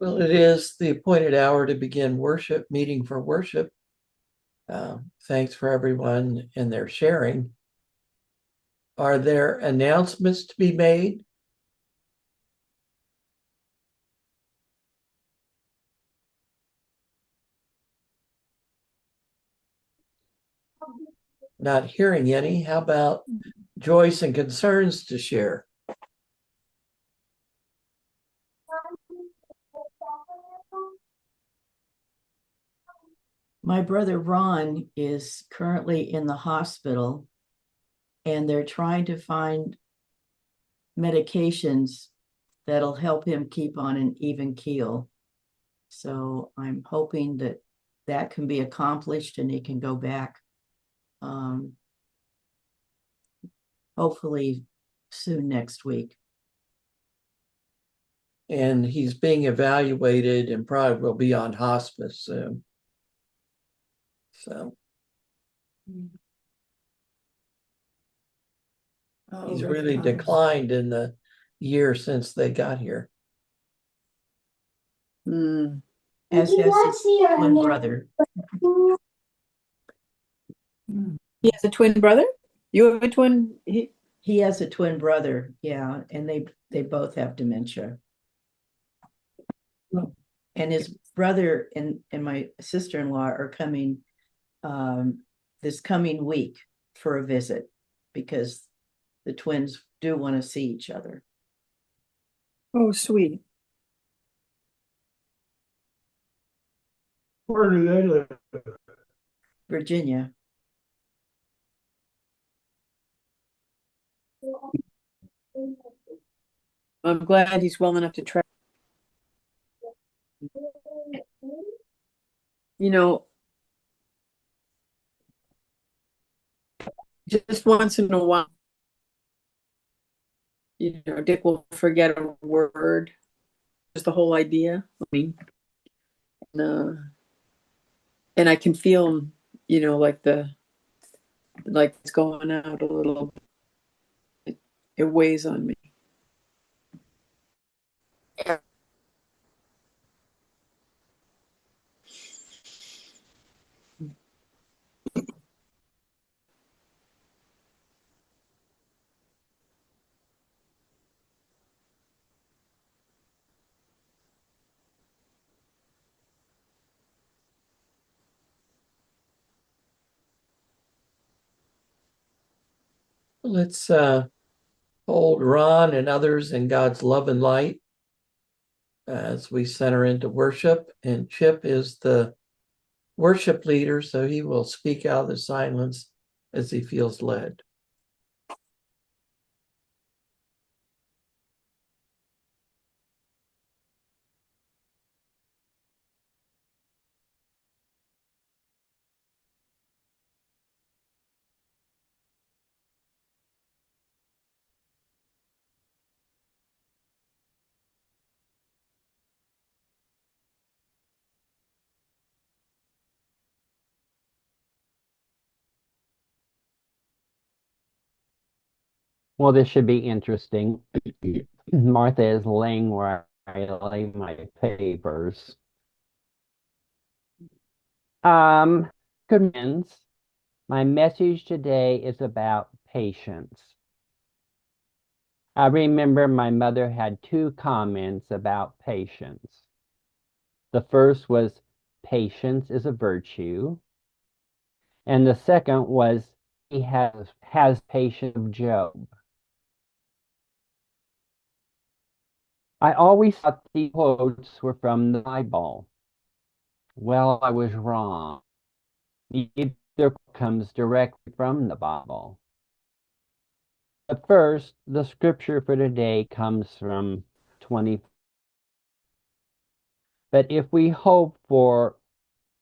Well, it is the appointed hour to begin worship, meeting for worship. Thanks for everyone and their sharing. Are there announcements to be made? Not hearing any. How about joys and concerns to share? My brother Ron is currently in the hospital and they're trying to find medications that'll help him keep on an even keel. So I'm hoping that that can be accomplished and he can go back, um, hopefully soon next week. And he's being evaluated and probably will be on hospice soon. So he's really declined in the year since they got here. As has his twin brother. He has a twin brother? You have a twin? He has a twin brother, yeah, and they both have dementia. And his brother and my sister-in-law are coming this coming week for a visit because the twins do want to see each other. Oh, sweet. Where do they live? Virginia. I'm glad he's well enough to travel. You know, just once in a while, Dick will forget a word, just the whole idea. I mean, and I can feel, like it's going out a little bit. It weighs on me. Let's hold Ron and others in God's love and light as we center into worship. And Chip is the worship leader, so he will speak out of the silence as he feels led. Well, this should be interesting. Martha is laying where I lay my papers. Good friends, my message today is about patience. I remember my mother had two comments about patience. The first was, patience is a virtue. And the second was, he has patience of Job. I always thought these quotes were from the Bible. Well, I was wrong. Neither comes directly from the Bible. But first, the scripture for today comes from 20. But if we hope for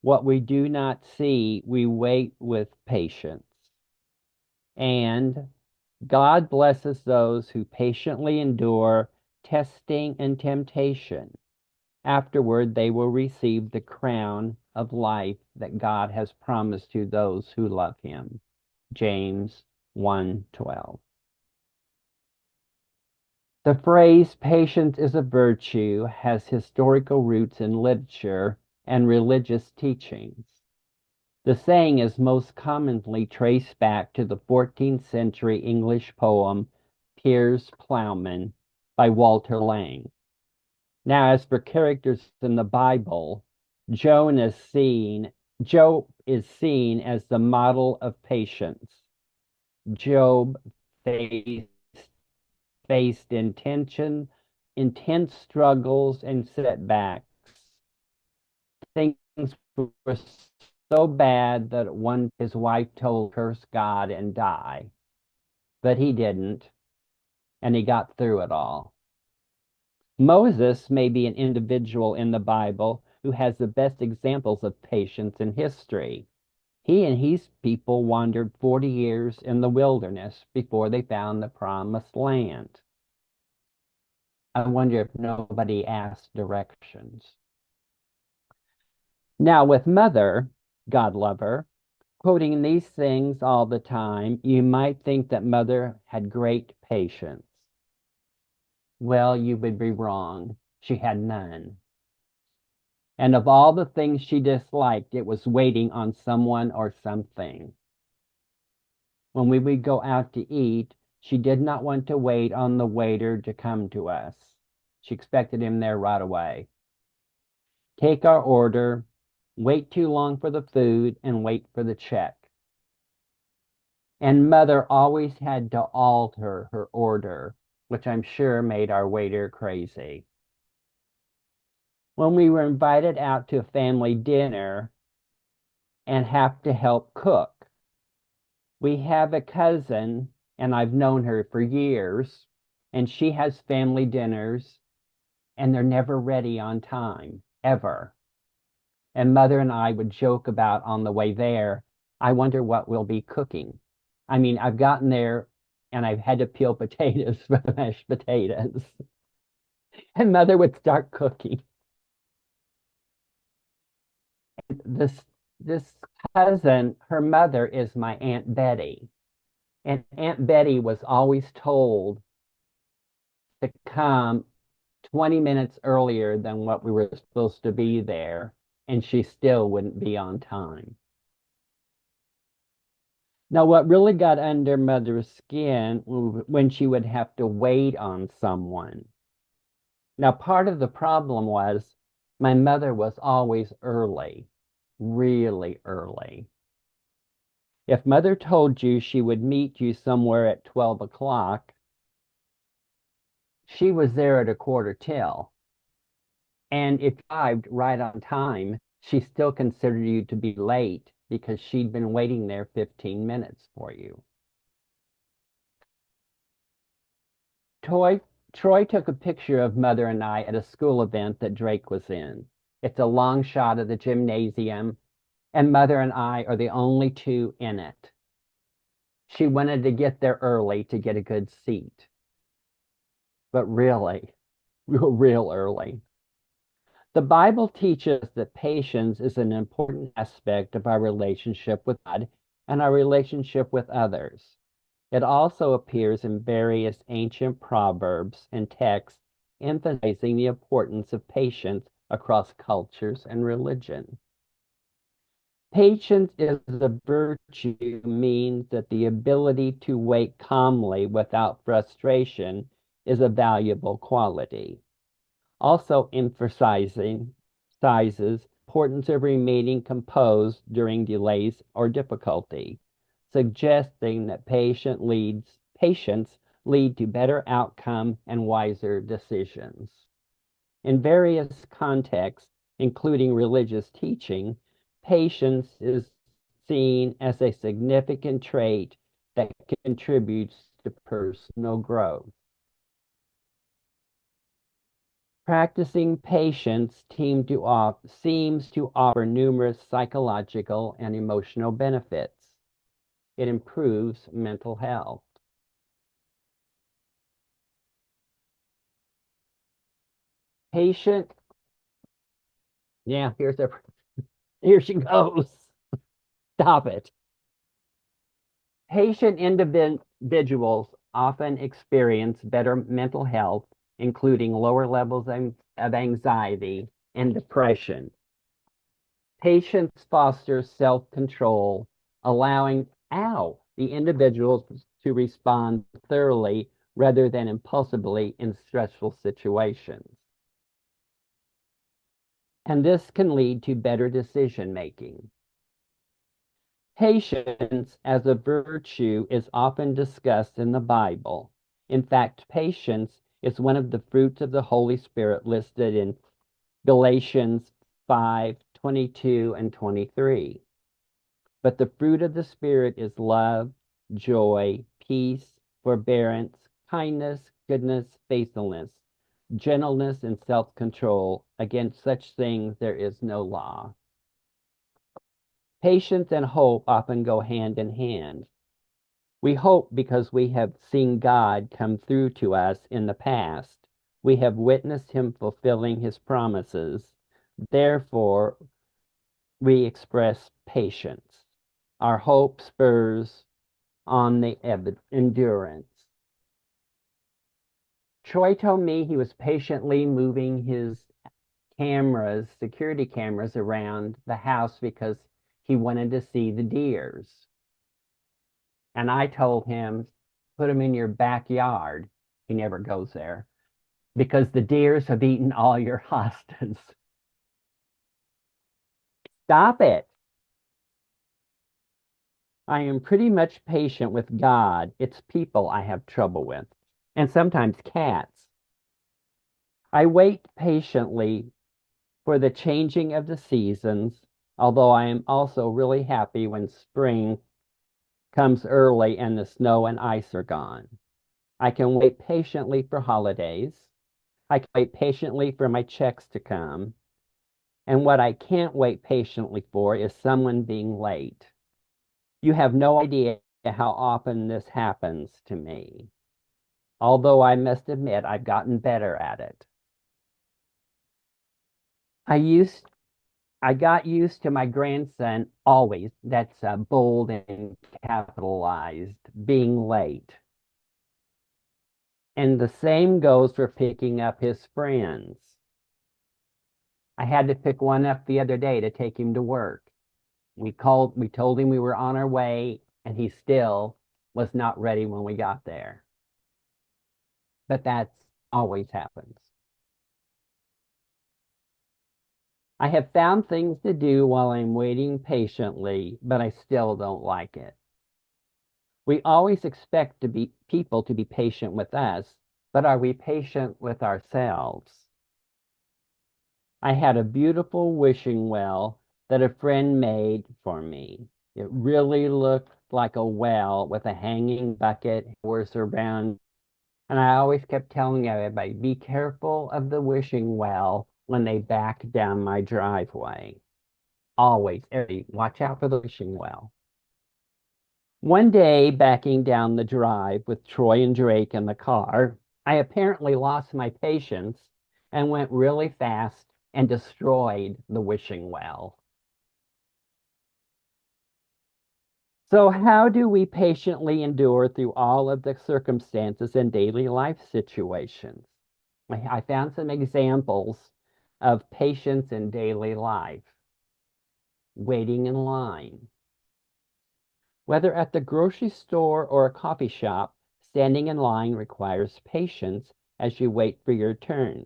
what we do not see, we wait with patience. And God blesses those who patiently endure testing and temptation. Afterward, they will receive the crown of life that God has promised to those who love him. James 1:12. The phrase patience is a virtue has historical roots in literature and religious teachings. The saying is most commonly traced back to the 14th century English poem Piers Plowman by Walter Lang. Now, as for characters in the Bible, Job is seen as the model of patience. Job faced, faced intense struggles and setbacks. Things were so bad that one his wife told curse God and die. But he didn't, and he got through it all. Moses may be an individual in the Bible who has the best examples of patience in history. He and his people wandered 40 years in the wilderness before they found the promised land. I wonder if nobody asked directions. Now, with Mother, God love her, quoting these things all the time, you might think that Mother had great patience. Well, you would be wrong. She had none. And of all the things she disliked, it was waiting on someone or something. When we would go out to eat, she did not want to wait on the waiter to come to us. She expected him there right away. Take our order, wait too long for the food, and wait for the check. And Mother always had to alter her order, which I'm sure made our waiter crazy. When we were invited out to a family dinner and have to help cook, we have a cousin, and I've known her for years, and she has family dinners, and they're never ready on time, ever. And Mother and I would joke about on the way there, I wonder what we'll be cooking. I mean, I've gotten there and I've had to peel potatoes for the mashed potatoes. And Mother would start cooking. This this cousin, her mother is my Aunt Betty. And Aunt Betty was always told to come 20 minutes earlier than what we were supposed to be there, and she still wouldn't be on time. Now, what really got under Mother's skin when she would have to wait on someone. Now, part of the problem was my mother was always early, really early. If Mother told you she would meet you somewhere at 12 o'clock, she was there at a quarter till. And if you arrived right on time, she still considered you to be late because she'd been waiting there 15 minutes for you. Troy took a picture of Mother and I at a school event that Drake was in. It's a long shot of the gymnasium, and Mother and I are the only two in it. She wanted to get there early to get a good seat. But really, real early. The Bible teaches that patience is an important aspect of our relationship with God and our relationship with others. It also appears in various ancient proverbs and texts emphasizing the importance of patience across cultures and religion. Patience is a virtue means that the ability to wait calmly without frustration is a valuable quality. Also emphasizing sizes importance of remaining composed during delays or difficulty, suggesting that patience lead to better outcome and wiser decisions. In various contexts, including religious teaching, patience is seen as a significant trait that contributes to personal growth. Practicing patience seems to offer numerous psychological and emotional benefits. It improves mental health. Patient, yeah, here she goes. Stop it. Patient individuals often experience better mental health, including lower levels of anxiety and depression. Patience fosters self-control, allowing the individuals to respond thoroughly rather than impulsively in stressful situations. And this can lead to better decision making. Patience as a virtue is often discussed in the Bible. In fact, patience is one of the fruits of the Holy Spirit listed in Galatians 5:22 and 23. But the fruit of the Spirit is love, joy, peace, forbearance, kindness, goodness, faithfulness, gentleness, and self-control. Against such things there is no law. Patience and hope often go hand in hand. We hope because we have seen God come through to us in the past. We have witnessed him fulfilling his promises. Therefore, we express patience. Our hope spurs on the endurance. Troy told me he was patiently moving his security cameras around the house because he wanted to see the deers. And I told him, put them in your backyard. He never goes there because the deers have eaten all your hostas. Stop it. I am pretty much patient with God. It's people I have trouble with, and sometimes cats. I wait patiently for the changing of the seasons, although I am also really happy when spring comes early and the snow and ice are gone. I can wait patiently for holidays. I can wait patiently for my checks to come. And what I can't wait patiently for is someone being late. You have no idea how often this happens to me, although I must admit I've gotten better at it. I got used to my grandson always, that's bold and capitalized, being late. And the same goes for picking up his friends. I had to pick one up the other day to take him to work. We told him we were on our way, and he still was not ready when we got there. But that's always happens. I have found things to do while I'm waiting patiently, but I still don't like it. We always expect people to be patient with us, but are we patient with ourselves? I had a beautiful wishing well that a friend made for me. It really looked like a well with a hanging bucket, doors around, and I always kept telling everybody, be careful of the wishing well when they back down my driveway. Always, everybody, watch out for the wishing well. One day, backing down the drive with Troy and Drake in the car, I apparently lost my patience and went really fast and destroyed the wishing well. So, how do we patiently endure through all of the circumstances and daily life situations? I found some examples of patience in daily life. Waiting in line. Whether at the grocery store or a coffee shop, standing in line requires patience as you wait for your turn.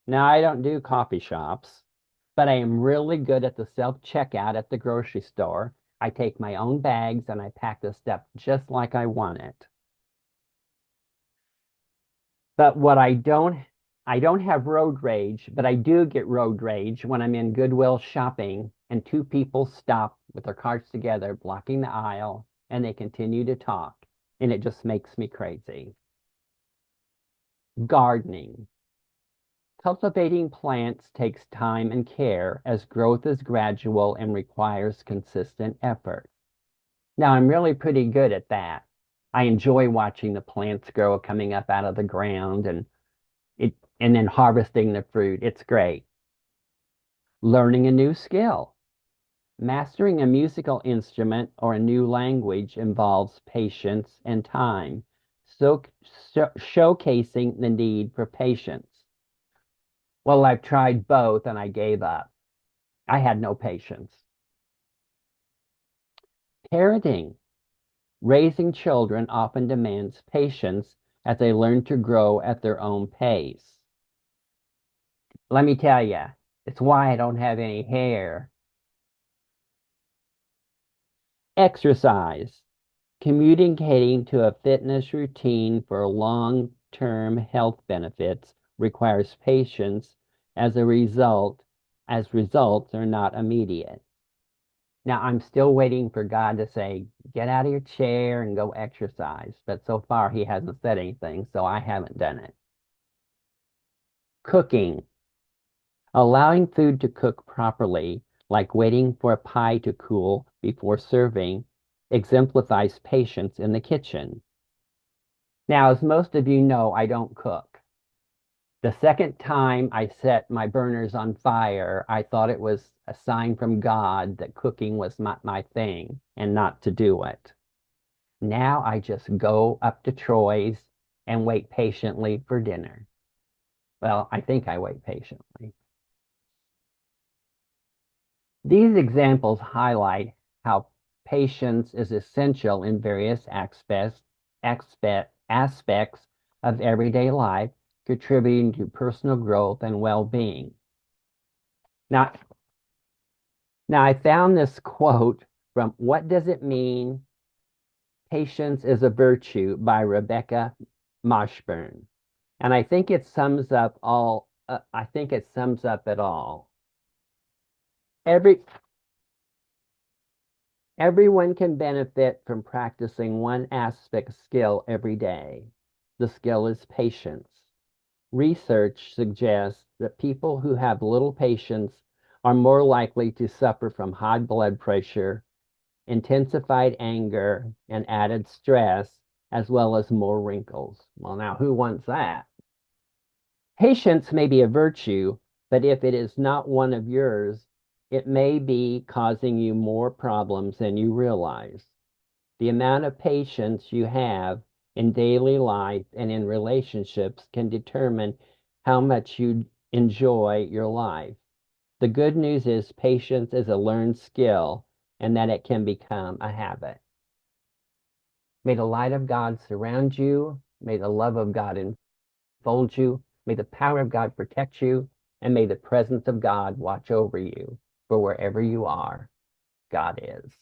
Now, I don't do coffee shops, but I am really good at the self-checkout at the grocery store. I take my own bags and I pack the stuff just like I want it. But I don't have road rage, but I do get road rage when I'm in Goodwill shopping and two people stop with their carts together, blocking the aisle, and they continue to talk, and it just makes me crazy. Gardening. Cultivating plants takes time and care as growth is gradual and requires consistent effort. Now, I'm really pretty good at that. I enjoy watching the plants grow coming up out of the ground and then harvesting the fruit. It's great. Learning a new skill. Mastering a musical instrument or a new language involves patience and time. showcasing the need for patience. Well, I've tried both and I gave up. I had no patience. Parenting. Raising children often demands patience as they learn to grow at their own pace. Let me tell you, it's why I don't have any hair. Exercise. Communicating to a fitness routine for long-term health benefits requires patience as results are not immediate. Now, I'm still waiting for God to say, get out of your chair and go exercise. But so far, he hasn't said anything, so I haven't done it. Cooking. Allowing food to cook properly, like waiting for a pie to cool before serving, exemplifies patience in the kitchen. Now, as most of you know, I don't cook. The second time I set my burners on fire, I thought it was a sign from God that cooking was not my thing and not to do it. Now I just go up to Troy's and wait patiently for dinner. Well, I think I wait patiently. These examples highlight how patience is essential in various aspects of everyday life, contributing to personal growth and well-being. Now, I found this quote from What Does It Mean? Patience is a Virtue by Rebecca Mashburn. And I think it sums up it all. Everyone can benefit from practicing one aspect skill every day. The skill is patience. Research suggests that people who have little patience are more likely to suffer from high blood pressure, intensified anger, and added stress, as well as more wrinkles. Well, now, who wants that? Patience may be a virtue, but if it is not one of yours, it may be causing you more problems than you realize. The amount of patience you have in daily life and in relationships can determine how much you enjoy your life. The good news is patience is a learned skill and that it can become a habit. May the light of God surround you. May the love of God enfold you. May the power of God protect you. And may the presence of God watch over you. For wherever you are, God is.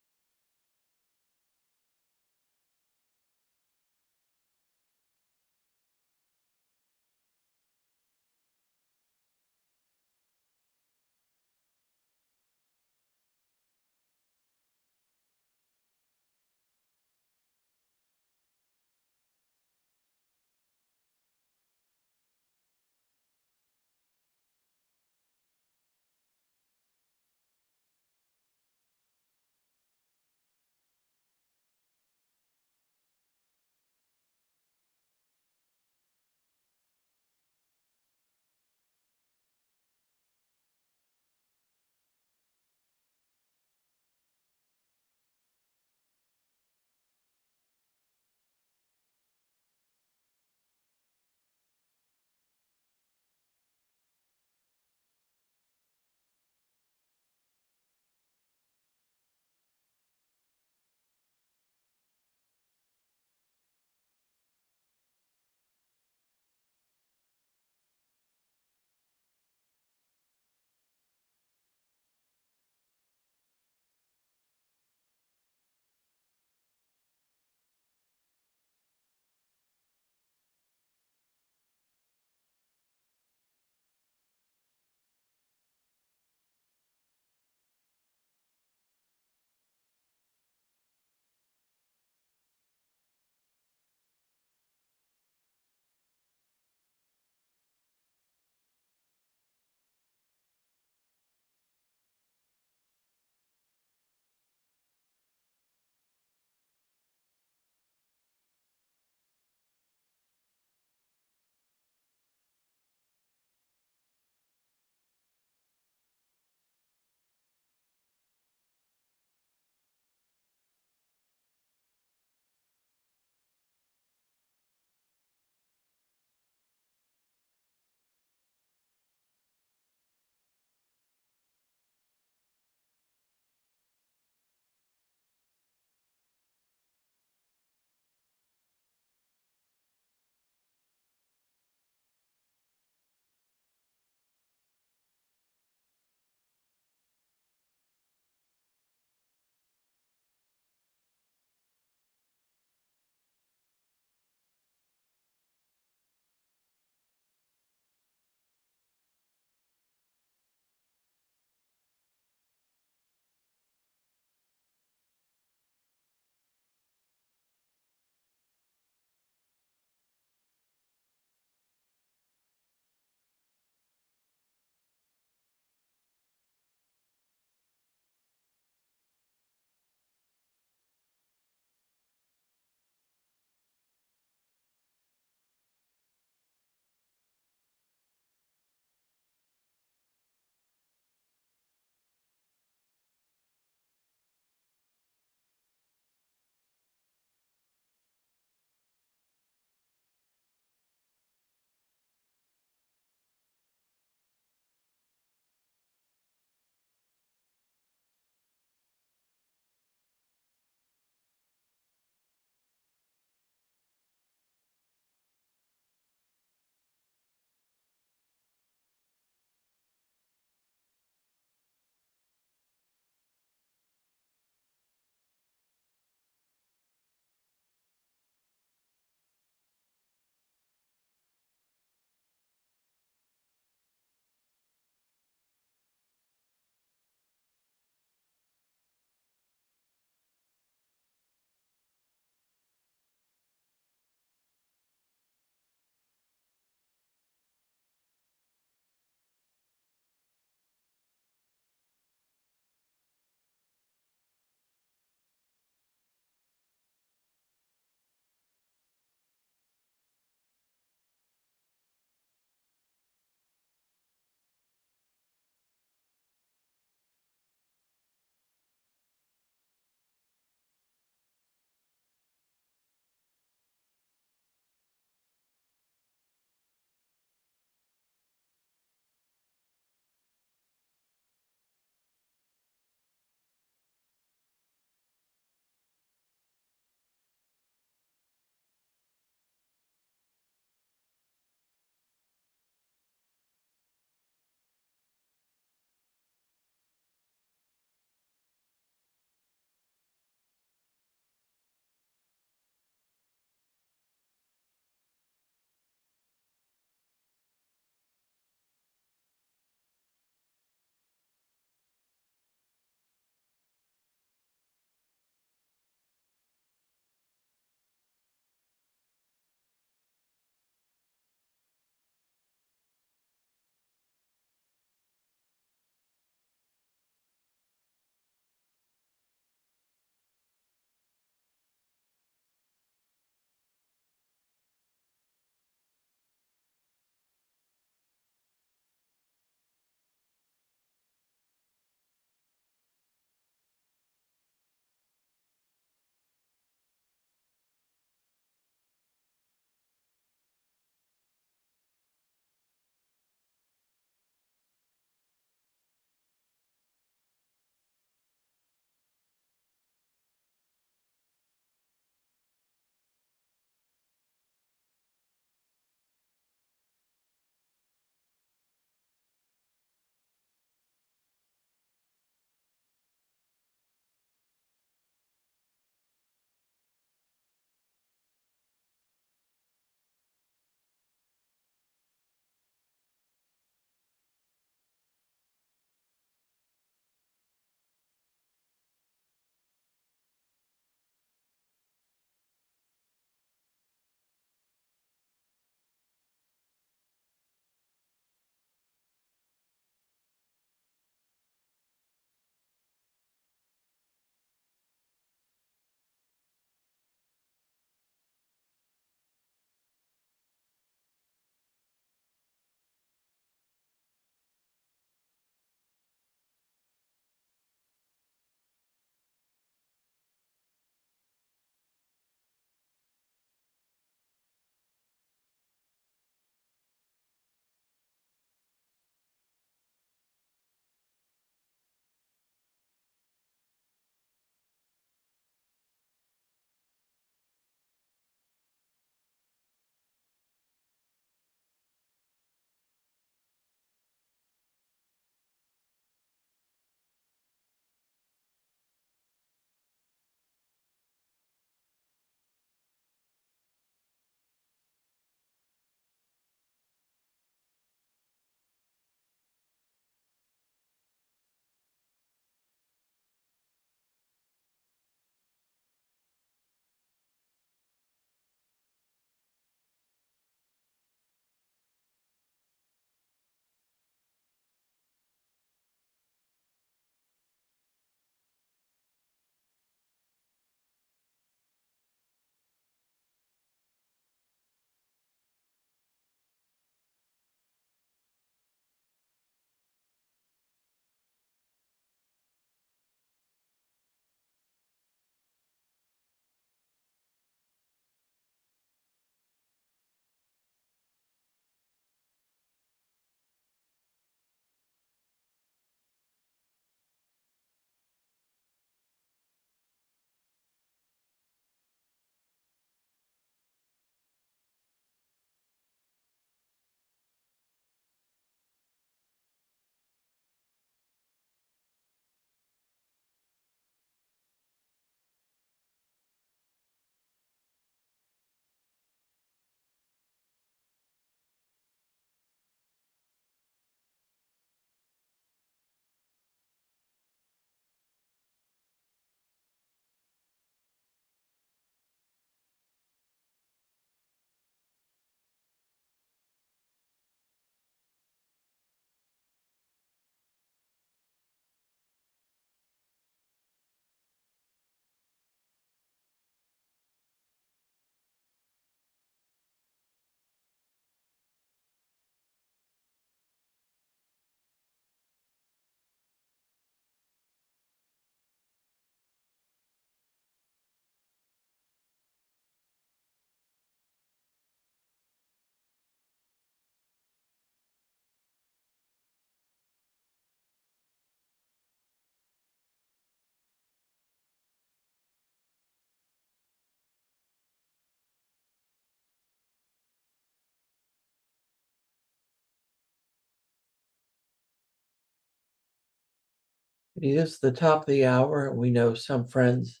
It is the top of the hour, and we know some friends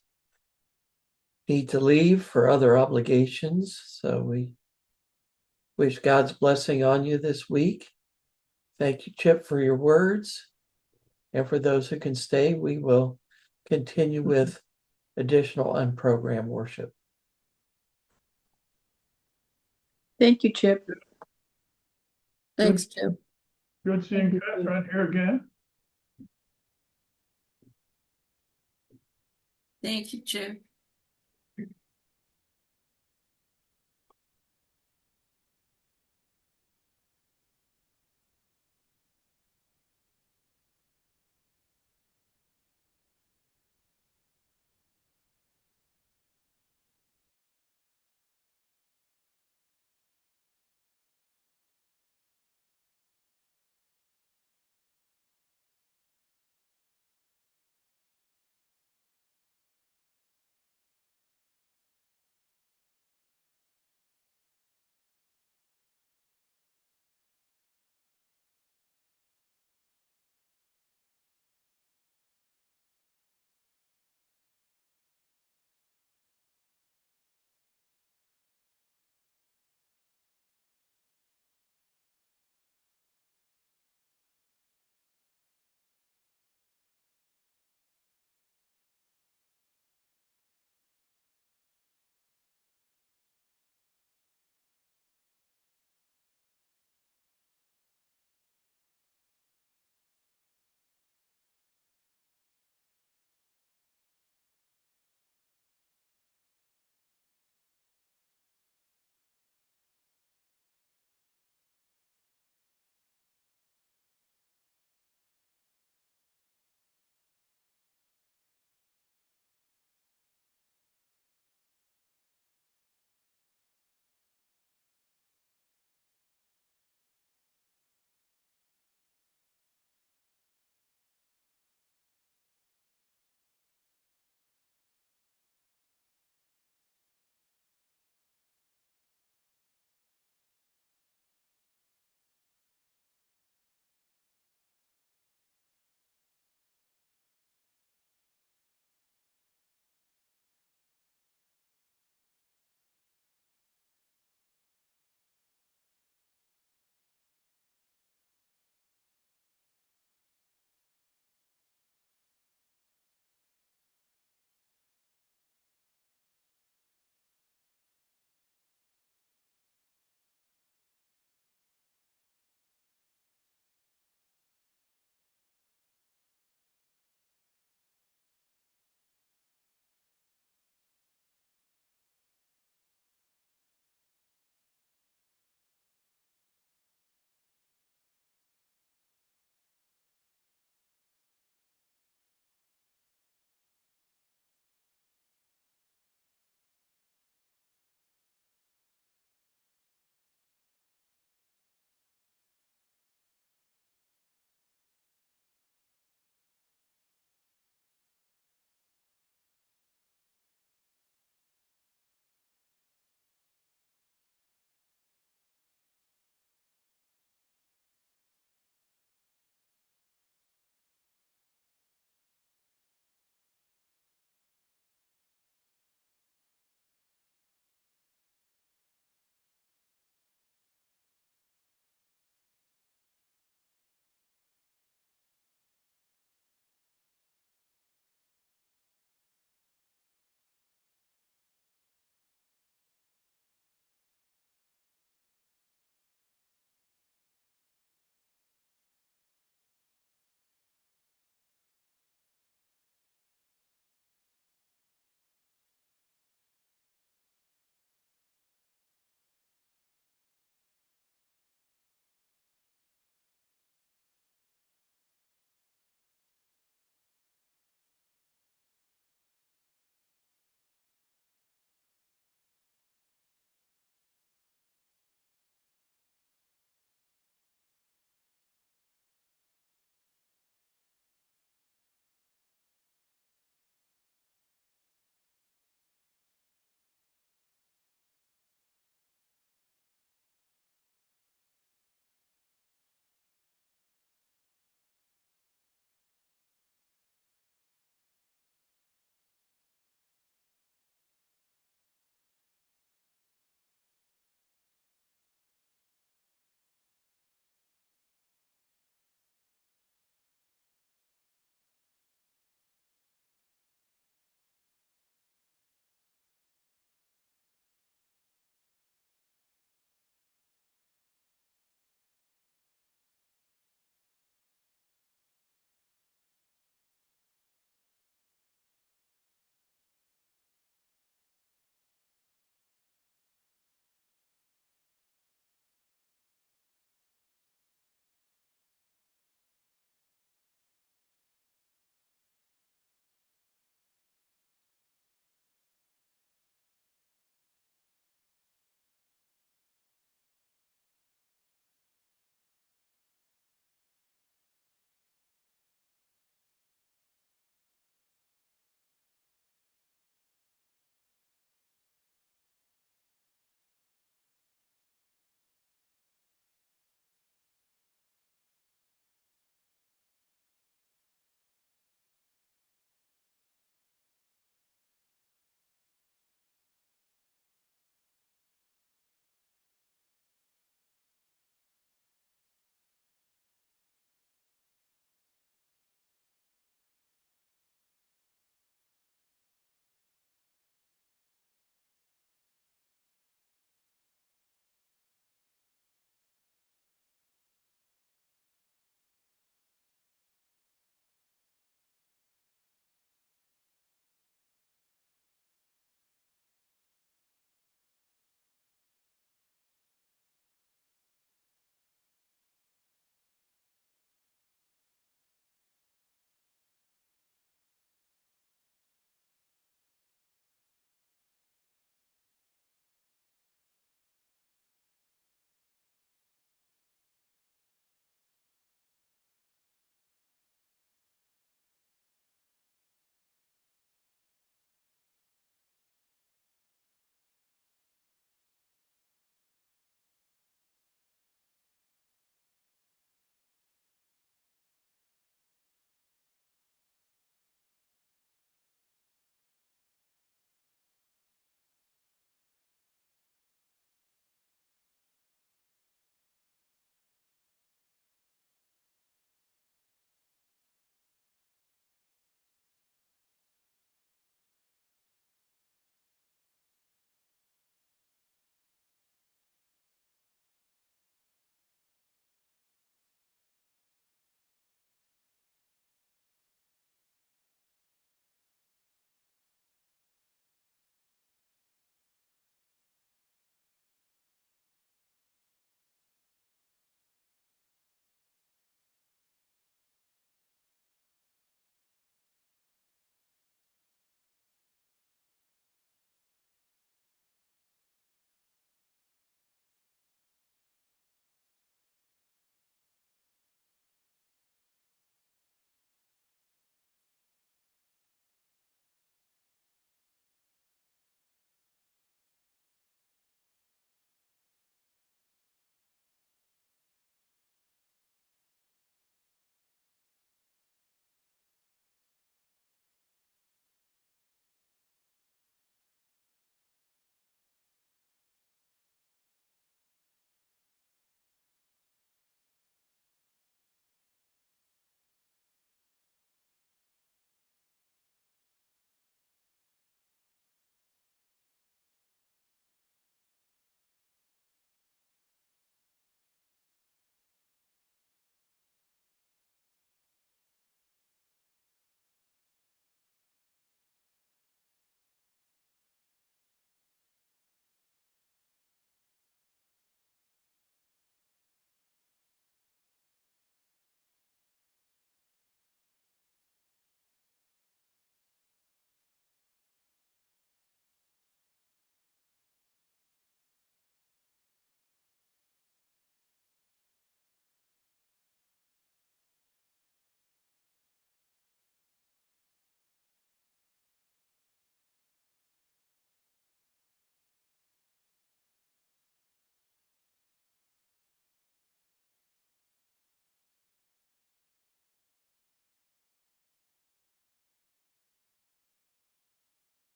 need to leave for other obligations. So we wish God's blessing on you this week. Thank you, Chip, for your words. And for those who can stay, we will continue with additional unprogrammed worship. Thank you, Chip. Thanks, Chip. Good seeing Kat right here again. Thank you, Chip.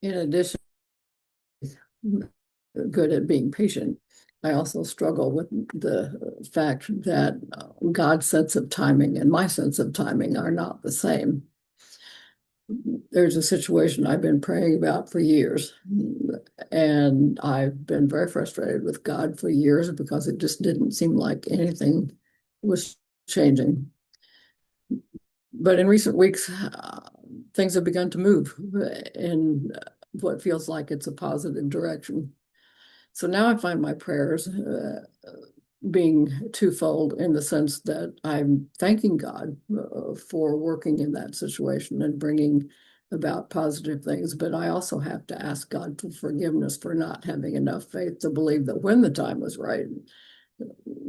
in addition, good at being patient, I also struggle with the fact that God's sense of timing and my sense of timing are not the same. There's a situation I've been praying about for years, and I've been very frustrated with God for years because it just didn't seem like anything was changing. But in recent weeks, things have begun to move in what feels like it's a positive direction. So now I find my prayers being twofold in the sense that I'm thanking God for working in that situation and bringing about positive things. But I also have to ask God for forgiveness for not having enough faith to believe that when the time was right,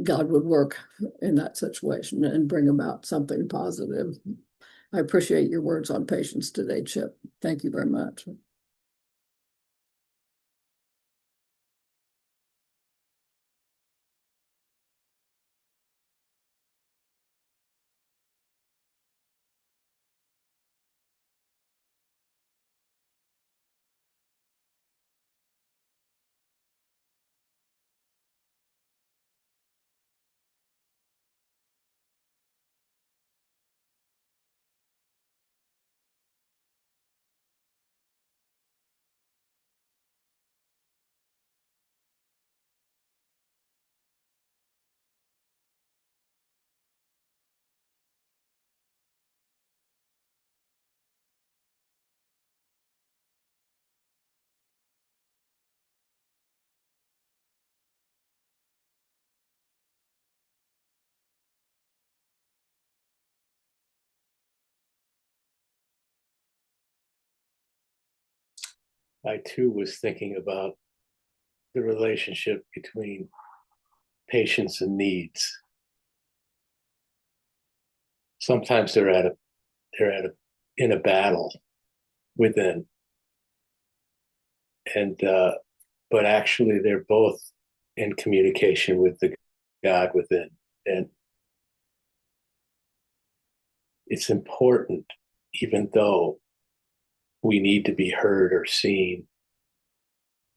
God would work in that situation and bring about something positive. I appreciate your words on patience today, Chip. Thank you very much. I too was thinking about the relationship between patience and needs. Sometimes in a battle within, and but actually they're both in communication with the God within, and it's important, even though we need to be heard or seen.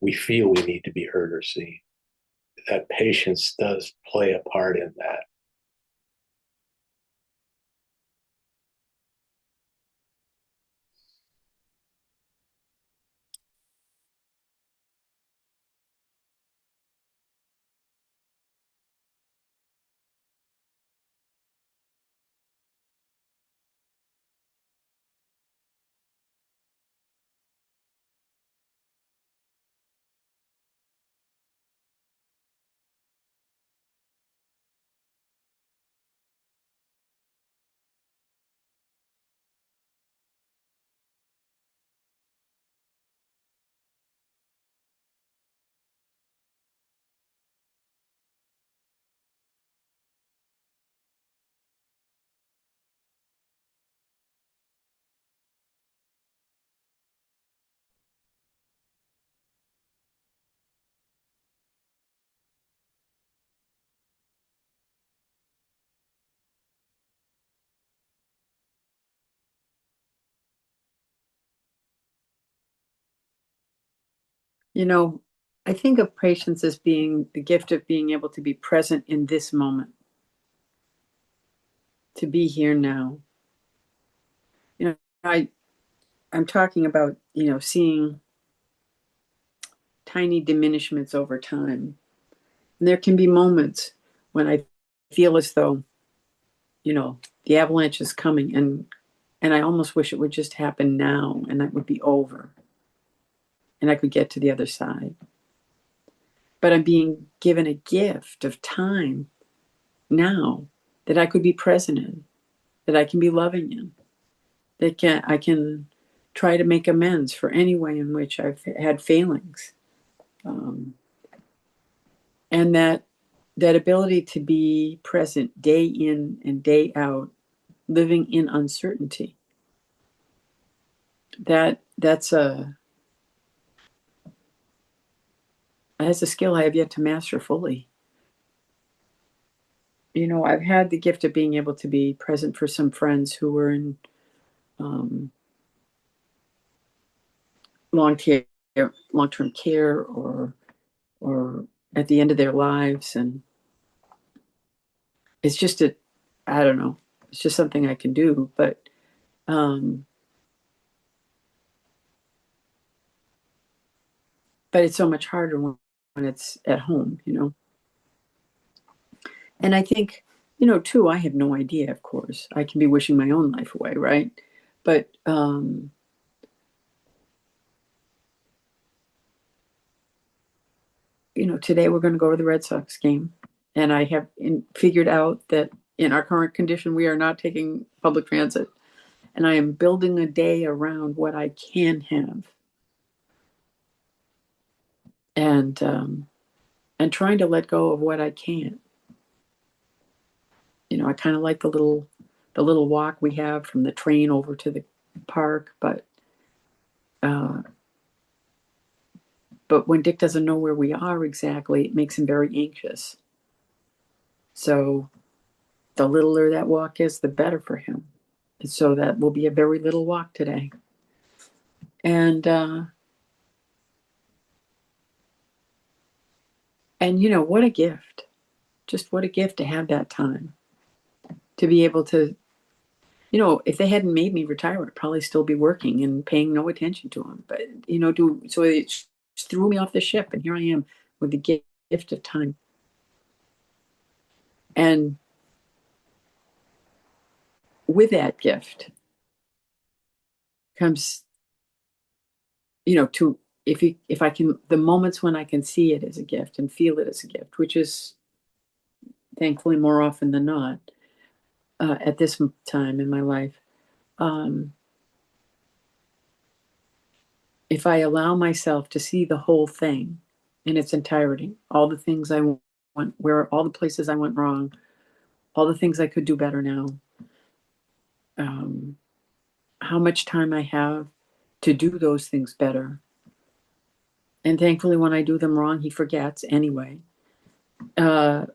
We feel we need to be heard or seen. That patience does play a part in that. You know, I think of patience as being the gift of being able to be present in this moment, to be here now. You know, I'm talking about, seeing tiny diminishments over time. And there can be moments when I feel as though, the avalanche is coming, and I almost wish it would just happen now and that would be over and I could get to the other side. But I'm being given a gift of time now that I could be present in, that I can be loving in, I can try to make amends for any way in which I've had failings. And that ability to be present day in and day out, living in uncertainty, that's a skill I have yet to master fully. I've had the gift of being able to be present for some friends who were in long-term care or at the end of their lives. And it's just I don't know, it's just something I can do. But it's so much harder when it's at home, And I think, too, I have no idea, of course. I can be wishing my own life away, right? But today we're going to go to the Red Sox game. And I have figured out that in our current condition, we are not taking public transit. And I am building a day around what I can have. And trying to let go of what I can't. I kind of like the little walk we have from the train over to the park, but when Dick doesn't know where we are exactly, it makes him very anxious. So the littler that walk is, the better for him. And so that will be a very little walk today. And what a gift. Just what a gift to have that time. To be able to, if they hadn't made me retire, I'd probably still be working and paying no attention to them. But, so it threw me off the ship. And here I am with the gift of time. And with that gift comes, if I can, the moments when I can see it as a gift and feel it as a gift, which is thankfully more often than not at this time in my life. If I allow myself to see the whole thing in its entirety, all the things I want, all the places I went wrong, all the things I could do better now, how much time I have to do those things better. And thankfully, when I do them wrong, he forgets anyway. And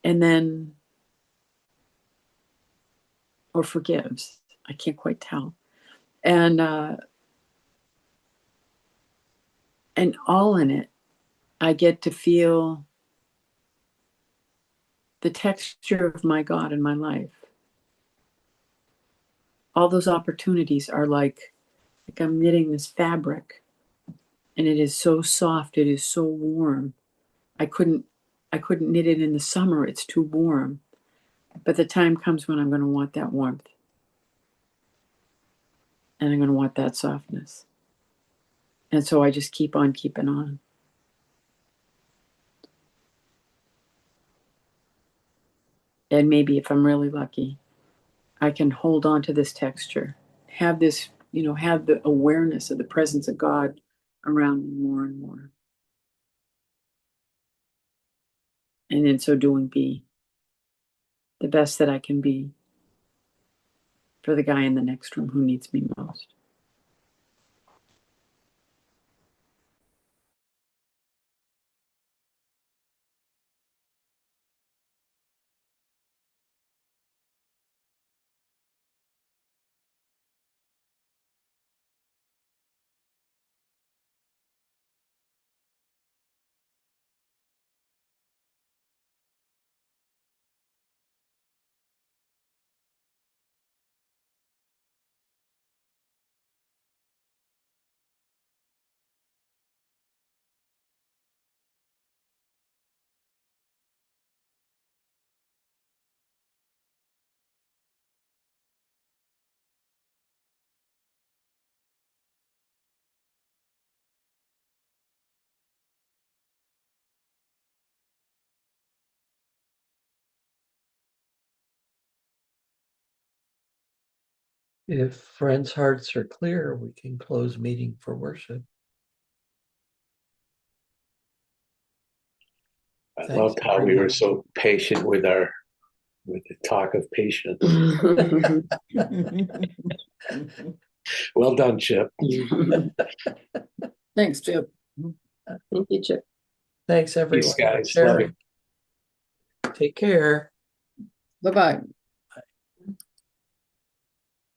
then, or forgives. I can't quite tell. And all in it, I get to feel the texture of my God in my life. All those opportunities are like I'm knitting this fabric, and it is so soft, it is so warm. I couldn't knit it in the summer, it's too warm. But the time comes when I'm going to want that warmth. And I'm going to want that softness. And so I just keep on keeping on. And maybe if I'm really lucky, I can hold on to this texture, have this, have the awareness of the presence of God around me more and more. And in so doing, be the best that I can be for the guy in the next room who needs me most. If friends' hearts are clear, we can close meeting for worship. I Thanks, loved how we everyone. were so patient with the talk of patience. Well done, Chip. Thanks, Chip. Thank you, Chip. Thanks, everyone. Peace, guys. For Love sharing. Take care. Bye-bye.